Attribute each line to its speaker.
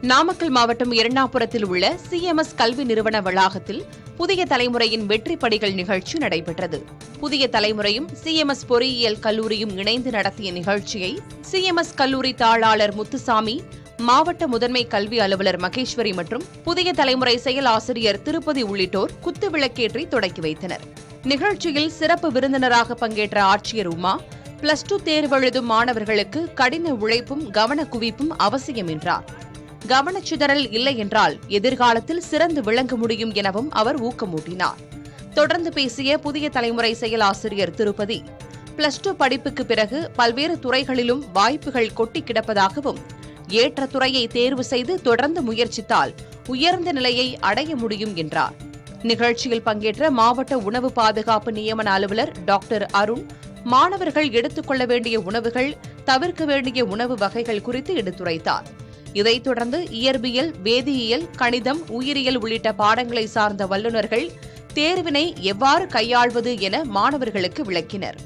Speaker 1: நாமக்கல் மாவட்டம் எர்ணாபுரத்தில் உள்ள CMS கல்வி நிறுவன வளாகத்தில் புதிய தலைமுறையின் வெற்றி படிகள் நிகழ்ச்சி நடைபெற்றது. புதிய தலைமுறையும் CMS பொறியியல் கல்லூரியும் இணைந்து நடத்திய நிகழ்ச்சியை CMS கல்லூரி தாளாளர் முத்துசாமி, மாவட்ட முதன்மை கல்வி அலுவலர் மகேஸ்வரி மற்றும் புதிய தலைமுறை செயல் ஆசிரியர் திருப்பதி உள்ளிட்டோர் குத்துவிளக்கேற்றி தொடக்கி வைத்தனர். நிகழ்ச்சியில் சிறப்பு விருந்தினராக பங்கேற்ற ஆட்சியர் உமா, +2 தேர்வெழுதும் மாணவர்களுக்கு கடின உழைப்பும் கவனக்குவிப்பும் அவசியம் என்றார். கவனச்சிதறல் இல்லை என்றால் எதிர்காலத்தில் சிறந்து விளங்க முடியும் எனவும் அவர் ஊக்கமூட்டினார். தொடர்ந்து பேசிய புதிய தலைமுறை செயல் ஆசிரியர் திருப்பதி, +2 படிப்புக்கு பிறகு பல்வேறு துறைகளிலும் வாய்ப்புகள் கொட்டி கிடப்பதாகவும், ஏற்ற துறையை தேர்வு செய்து தொடர்ந்து முயற்சித்தால் உயர்ந்த நிலையை அடைய முடியும் என்றார். நிகழ்ச்சியில் பங்கேற்ற மாவட்ட உணவு பாதுகாப்பு நியமன அலுவலர் டாக்டர் அருண், மாணவர்கள் எடுத்துக் கொள்ள வேண்டிய உணவுகள், தவிர்க்க வேண்டிய உணவு வகைகள் குறித்து எடுத்துரைத்தார். இதைத் தொடர்ந்து இயற்பியல், வேதியியல், கணிதம், உயிரியல் உள்ளிட்ட பாடங்களை சார்ந்த வல்லுநர்கள் தேர்வினை எவ்வாறு கையாள்வது என மாணவர்களுக்கு விளக்கினர்.